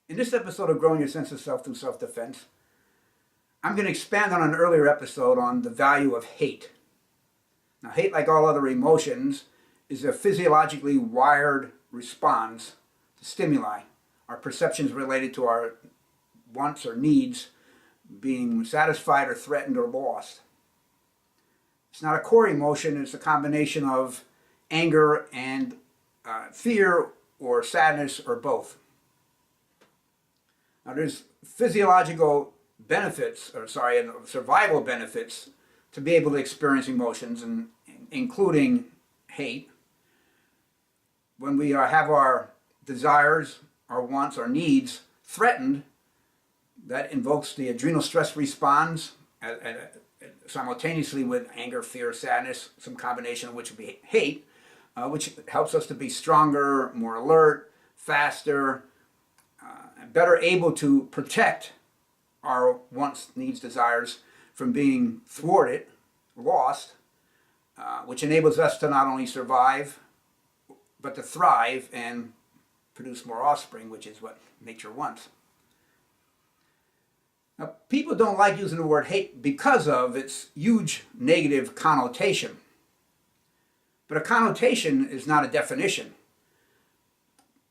In this episode of Growing Your Sense of Self Through Self-Defense, I'm going to expand on an earlier episode on the value of hate. Now, hate, like all other emotions, is a physiologically wired response to stimuli, our perceptions related to our wants or needs being satisfied or threatened or lost. It's not a core emotion, it's a combination of anger and fear or sadness or both. Now, there's physiological benefits, survival benefits to be able to experience emotions, and including hate. When we have our desires, our wants, our needs threatened, that invokes the adrenal stress response simultaneously with anger, fear, sadness, some combination of which would be hate, which helps us to be stronger, more alert, faster, better able to protect our wants, needs, desires from being thwarted, lost, which enables us to not only survive, but to thrive and produce more offspring, which is what nature wants. Now, people don't like using the word hate because of its huge negative connotation. But a connotation is not a definition.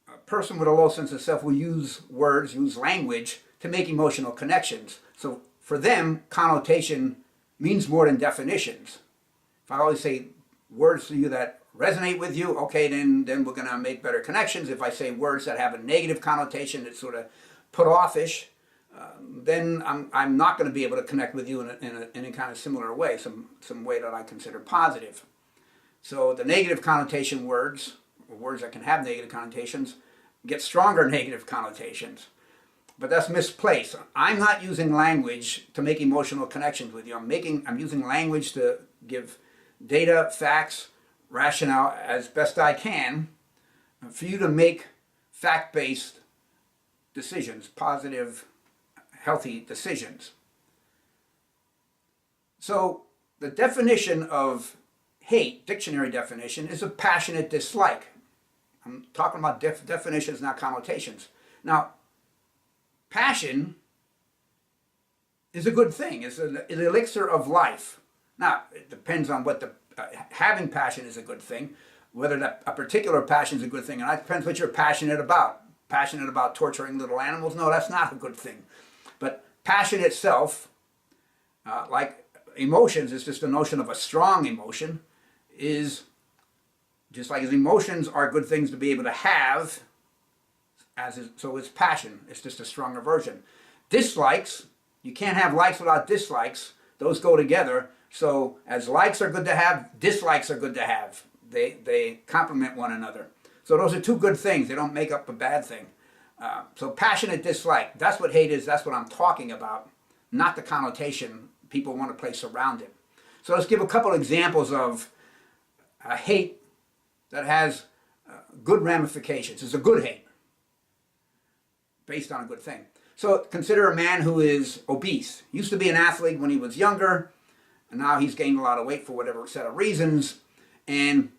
A person with a low sense of self will use words, use language to make emotional connections. So for them, connotation means more than definitions. If I always say words to you that resonate with you, okay, then we're going to make better connections. If I say words that have a negative connotation that sort of put offish, then I'm not going to be able to connect with you in a kind of similar way, some way that I consider positive. So the negative connotation words, or words that can have negative connotations, get stronger negative connotations. But that's misplaced. I'm not using language to make emotional connections with you. I'm using language to give data, facts, rationale as best I can for you to make fact-based decisions, positive, healthy decisions. So the definition of hate, dictionary definition, is a passionate dislike. I'm talking about definitions, not connotations. Now, passion is a good thing. It's an elixir of life. Now, it depends on what having passion is a good thing. Whether a particular passion is a good thing, and it depends what you're passionate about. Passionate about torturing little animals? No, that's not a good thing. But passion itself, like emotions, is just a notion of a strong emotion, is just like as emotions are good things to be able to have, so is passion. It's just a stronger version. Dislikes, you can't have likes without dislikes. Those go together. So as likes are good to have, dislikes are good to have. They complement one another. So those are two good things. They don't make up a bad thing. So passionate dislike, that's what hate is. That's what I'm talking about, not the connotation people want to place around it. So let's give a couple examples of hate that has good ramifications. It's a good hate based on a good thing. So consider a man who is obese. Used to be an athlete when he was younger, and now he's gained a lot of weight for whatever set of reasons. And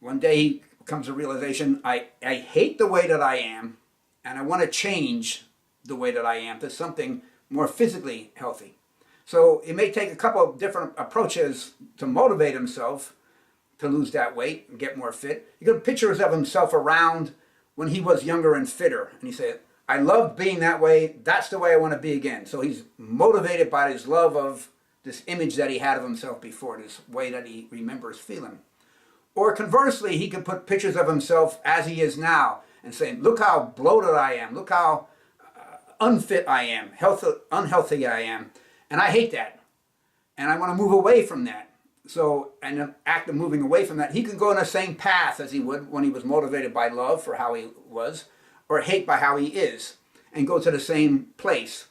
one day he comes to realization, I hate the way that I am, and I want to change the way that I am to something more physically healthy. So it may take a couple of different approaches to motivate himself to lose that weight and get more fit. You can pictures of himself around when he was younger and fitter. And he said, I loved being that way. That's the way I want to be again. So he's motivated by his love of this image that he had of himself before, this way that he remembers feeling. Or conversely, he could put pictures of himself as he is now and say, look how bloated I am. Look how unfit I am, unhealthy I am. And I hate that. And I want to move away from that. So, and an act of moving away from that, he can go in the same path as he would when he was motivated by love for how he was, or hate by how he is, and go to the same place.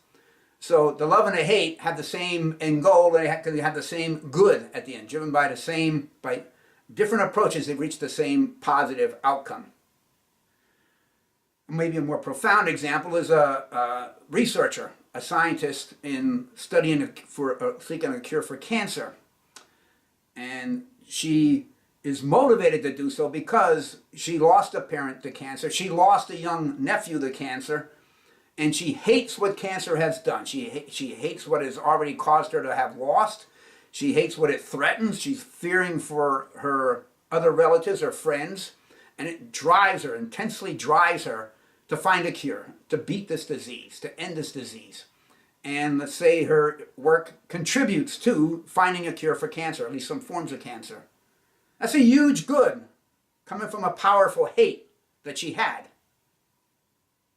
So the love and the hate have the same end goal, they have the same good at the end, driven by by different approaches, they reach the same positive outcome. Maybe a more profound example is a researcher, a scientist in studying seeking a cure for cancer. And she is motivated to do so because she lost a parent to cancer. She lost a young nephew to cancer. and she hates what cancer has done. She hates what has already caused her to have lost. She hates what it threatens. She's fearing for her other relatives or friends, and it drives her, intensely drives her to find a cure, to beat this disease, to end this disease. And let's say her work contributes to finding a cure for cancer, at least some forms of cancer. That's a huge good coming from a powerful hate that she had.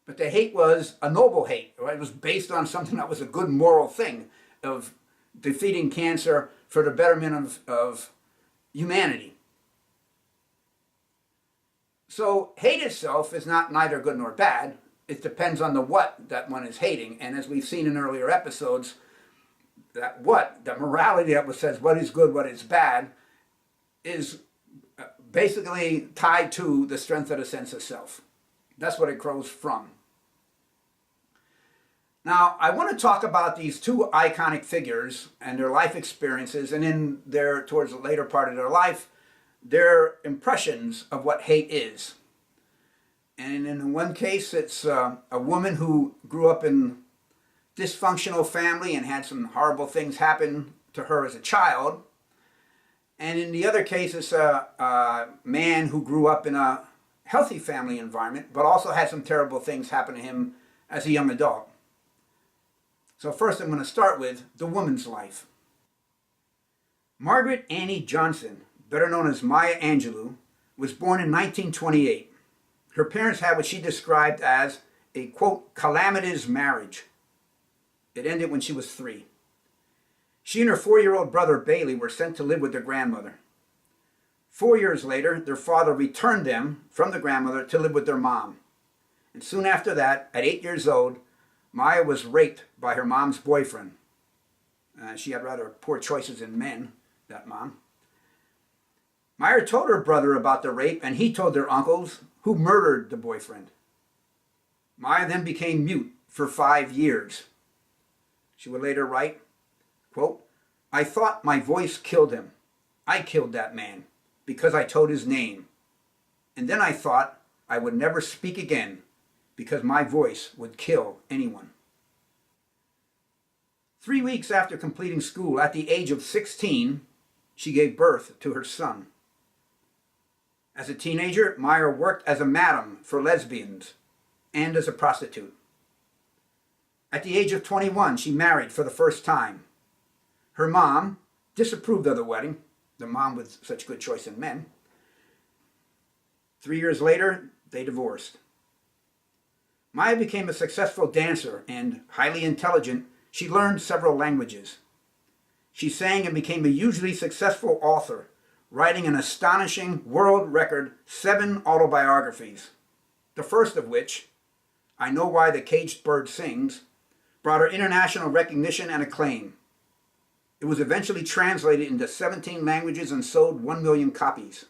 But the hate was a noble hate, right? It was based on something that was a good moral thing of defeating cancer for the betterment of humanity. So hate itself is not neither good nor bad. It depends on the what that one is hating. And as we've seen in earlier episodes, that what, the morality that says what is good, what is bad, is basically tied to the strength of the sense of self. That's what it grows from. Now, I want to talk about these two iconic figures and their life experiences, and in their, towards the later part of their life, their impressions of what hate is. And in one case, it's a woman who grew up in a dysfunctional family and had some horrible things happen to her as a child. And in the other case, it's a man who grew up in a healthy family environment, but also had some terrible things happen to him as a young adult. So first I'm going to start with the woman's life. Margaret Annie Johnson, better known as Maya Angelou, was born in 1928. Her parents had what she described as a, quote, calamitous marriage. It ended when she was 3. She and her 4-year-old brother Bailey were sent to live with their grandmother. 4 years later, their father returned them from the grandmother to live with their mom. And soon after that, at 8 years old, Maya was raped by her mom's boyfriend. She had rather poor choices in men, that mom. Maya told her brother about the rape, and he told their uncles, who murdered the boyfriend. Maya then became mute for 5 years. She would later write, quote, I thought my voice killed him. I killed that man because I told his name. And then I thought I would never speak again because my voice would kill anyone. 3 weeks after completing school, at the age of 16, she gave birth to her son. As a teenager, Maya worked as a madam for lesbians and as a prostitute. At the age of 21, she married for the first time. Her mom disapproved of the wedding, the mom with such good choice in men. 3 years later, they divorced. Maya became a successful dancer and highly intelligent. She learned several languages. She sang and became a hugely successful author, writing an astonishing world record 7 autobiographies, the first of which, I Know Why the Caged Bird Sings, brought her international recognition and acclaim. It was eventually translated into 17 languages and sold 1 million copies.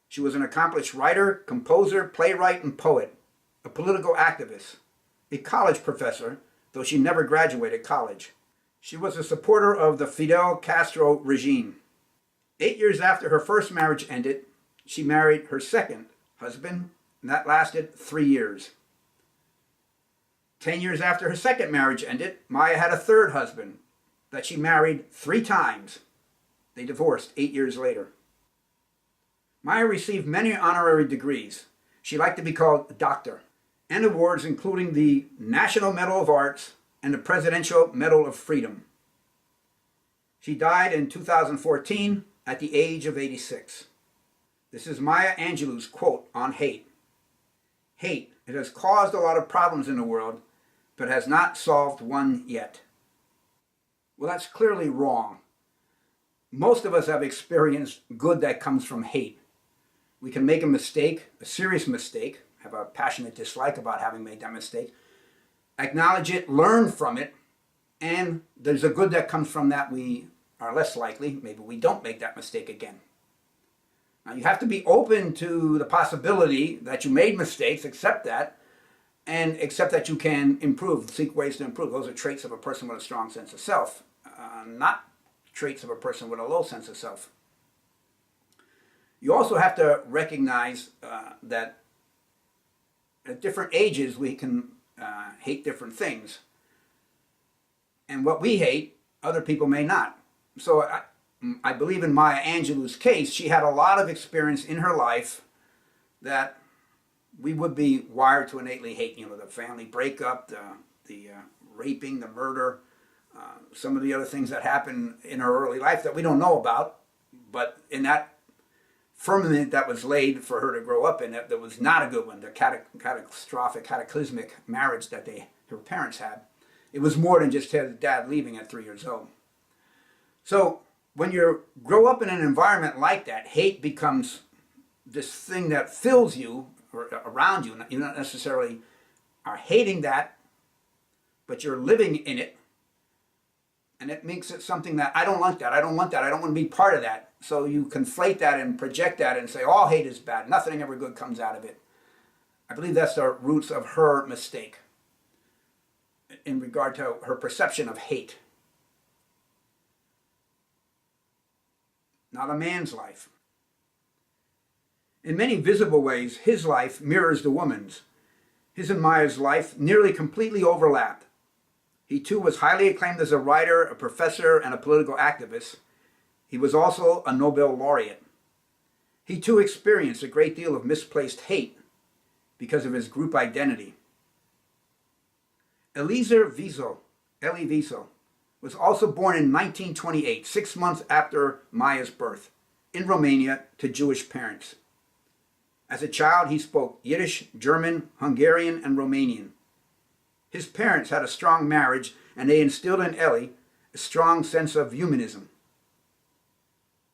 She was an accomplished writer, composer, playwright, and poet, a political activist, a college professor, though she never graduated college. She was a supporter of the Fidel Castro regime. 8 years after her first marriage ended, she married her second husband, and that lasted 3 years. 10 years after her second marriage ended, Maya had a third husband that she married 3 times. They divorced 8 years later. Maya received many honorary degrees. She liked to be called a doctor, and awards including the National Medal of Arts and the Presidential Medal of Freedom. She died in 2014 at the age of 86. This is Maya Angelou's quote on hate. Hate, it has caused a lot of problems in the world, but has not solved one yet. Well, that's clearly wrong. Most of us have experienced good that comes from hate. We can make a mistake, a serious mistake, have a passionate dislike about having made that mistake, acknowledge it, learn from it, and there's a good that comes from that. We are less likely, maybe we don't make that mistake again. Now you have to be open to the possibility that you made mistakes, accept that, and accept that you can improve, seek ways to improve. Those are traits of a person with a strong sense of self, not traits of a person with a low sense of self. You also have to recognize that at different ages we can hate different things. And what we hate, other people may not. So I believe in Maya Angelou's case, she had a lot of experience in her life that we would be wired to innately hate. You know, the family breakup, the raping, the murder, some of the other things that happen in her early life that we don't know about. But in that firmament that was laid for her to grow up in, that was not a good one, the catastrophic, cataclysmic marriage that her parents had. It was more than just his dad leaving at 3 years old. So when you grow up in an environment like that, hate becomes this thing that fills you or around you. You not necessarily are hating that, but you're living in it. And it makes it something that I don't want that, I don't want that, I don't want to be part of that. So you conflate that and project that and say all hate is bad, nothing ever good comes out of it. I believe that's the roots of her mistake in regard to her perception of hate. Now the man's life. In many visible ways, his life mirrors the woman's. His and Maya's life nearly completely overlapped. He too was highly acclaimed as a writer, a professor, and a political activist. He was also a Nobel laureate. He too experienced a great deal of misplaced hate because of his group identity. Elie Wiesel, was also born in 1928, 6 months after Maya's birth, in Romania to Jewish parents. As a child, he spoke Yiddish, German, Hungarian, and Romanian. His parents had a strong marriage, and they instilled in Elie a strong sense of humanism.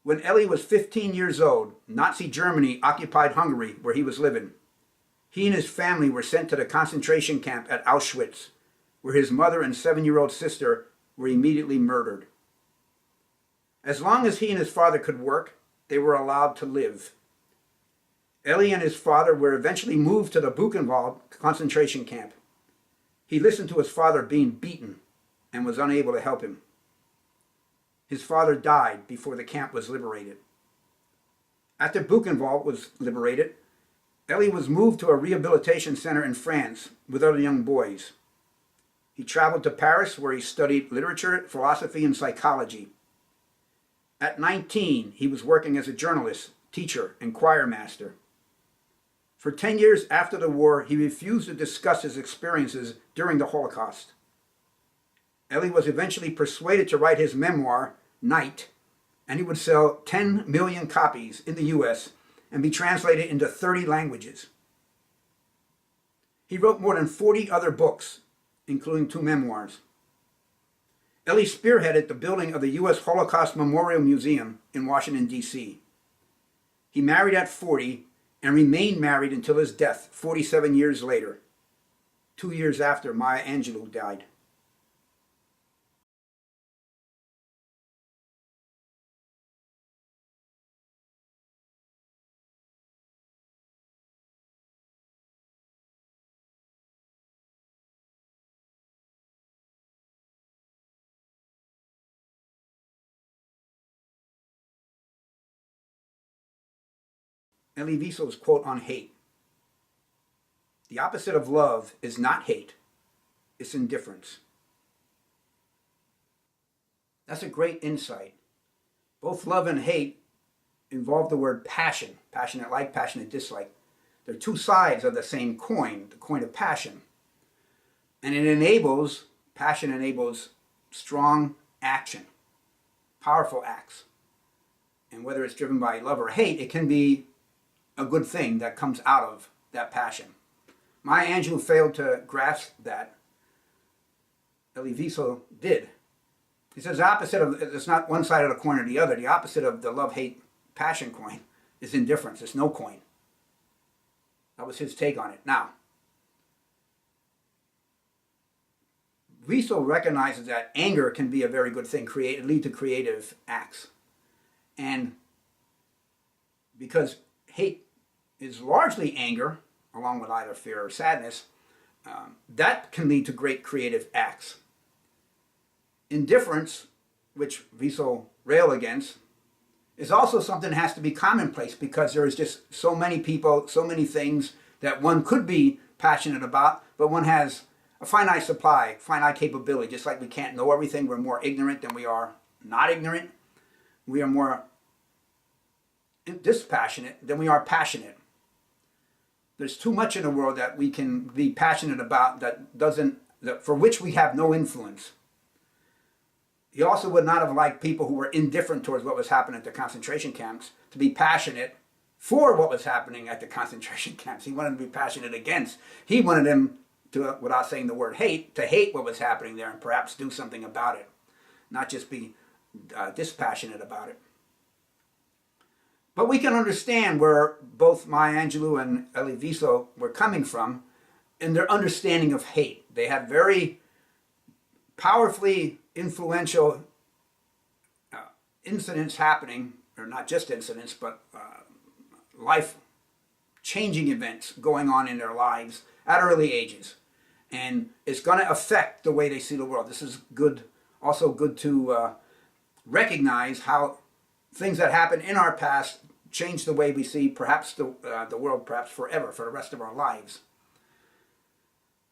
When Elie was 15 years old, Nazi Germany occupied Hungary, where he was living. He and his family were sent to the concentration camp at Auschwitz, where his mother and 7-year-old sister were immediately murdered. As long as he and his father could work, they were allowed to live. Elie and his father were eventually moved to the Buchenwald concentration camp. He listened to his father being beaten and was unable to help him. His father died before the camp was liberated. After Buchenwald was liberated, Elie was moved to a rehabilitation center in France with other young boys. He traveled to Paris, where he studied literature, philosophy, and psychology. At 19, he was working as a journalist, teacher, and choir master. For 10 years after the war, he refused to discuss his experiences during the Holocaust. Elie was eventually persuaded to write his memoir, Night, and he would sell 10 million copies in the U.S. and be translated into 30 languages. He wrote more than 40 other books, including 2 memoirs. Elie spearheaded the building of the U.S. Holocaust Memorial Museum in Washington, D.C. He married at 40 and remained married until his death 47 years later, 2 years after Maya Angelou died. Elie Wiesel's quote on hate. The opposite of love is not hate, it's indifference. That's a great insight. Both love and hate involve the word passion. Passionate like, passionate dislike. They're two sides of the same coin, the coin of passion. And passion enables strong action, powerful acts. And whether it's driven by love or hate, it can be a good thing that comes out of that passion. Maya Angelou failed to grasp that. Elie Wiesel did. He says the opposite of, it's not one side of the coin or the other. The opposite of the love-hate-passion coin is indifference. It's no coin. That was his take on it. Now, Wiesel recognizes that anger can be a very good thing, lead to creative acts. And because hate is largely anger, along with either fear or sadness, that can lead to great creative acts. Indifference, which Wiesel railed against, is also something that has to be commonplace because there is just so many people, so many things that one could be passionate about, but one has a finite supply, finite capability. Just like we can't know everything, we're more ignorant than we are not ignorant. We are more dispassionate than we are passionate. There's too much in the world that we can be passionate about for which we have no influence. He also would not have liked people who were indifferent towards what was happening at the concentration camps to be passionate for what was happening at the concentration camps. He wanted to be passionate against. He wanted them to, without saying the word hate, to hate what was happening there and perhaps do something about it, not just be dispassionate about it. But we can understand where both Angelou and Elie Wiesel were coming from in their understanding of hate. They had very powerfully influential incidents happening, or not just incidents, but life-changing events going on in their lives at early ages. And it's going to affect the way they see the world. This is good, also good to recognize how things that happen in our past change the way we see perhaps the world, perhaps forever, for the rest of our lives.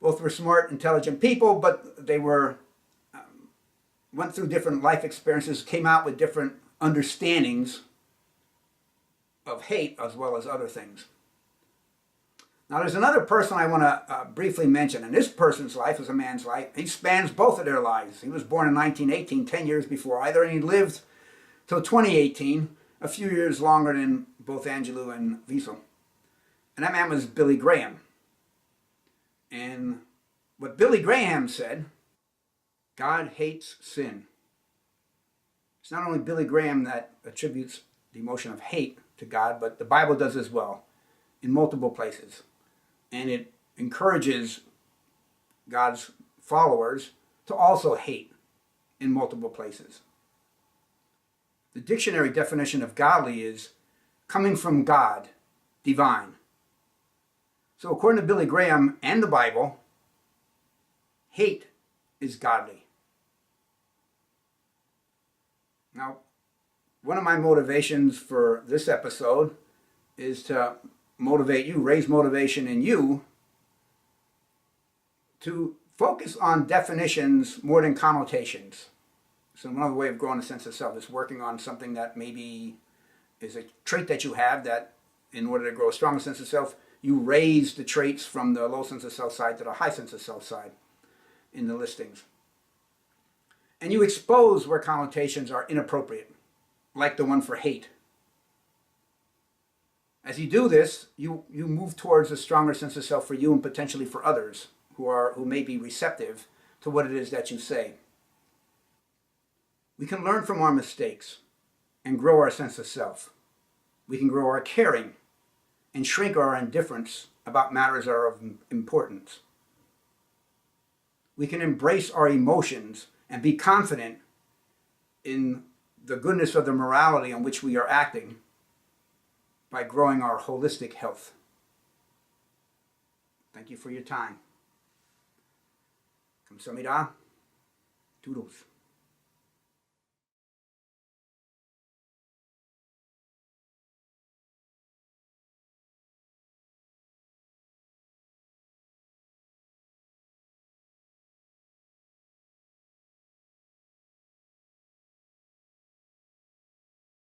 Both were smart, intelligent people, but they went through different life experiences, came out with different understandings of hate as well as other things. Now there's another person I want to briefly mention, and this person's life is a man's life. He spans both of their lives. He was born in 1918, 10 years before either, and he lived till 2018, a few years longer than both Angelou and Wiesel. And that man was Billy Graham. And what Billy Graham said, God hates sin. It's not only Billy Graham that attributes the emotion of hate to God, but the Bible does as well, in multiple places. And it encourages God's followers to also hate in multiple places. The dictionary definition of godly is coming from God, divine. So according to Billy Graham and the Bible, hate is godly. Now, one of my motivations for this episode is to motivate you, raise motivation in you to focus on definitions more than connotations. So another way of growing a sense of self is working on something that maybe is a trait that you have, that in order to grow a stronger sense of self, you raise the traits from the low sense of self side to the high sense of self side in the listings. And you expose where connotations are inappropriate, like the one for hate. As you do this, you move towards a stronger sense of self for you and potentially for others who may be receptive to what it is that you say. We can learn from our mistakes and grow our sense of self. We can grow our caring and shrink our indifference about matters that are of importance. We can embrace our emotions and be confident in the goodness of the morality on which we are acting by growing our holistic health. Thank you for your time. Kamsahamnida. Toodles.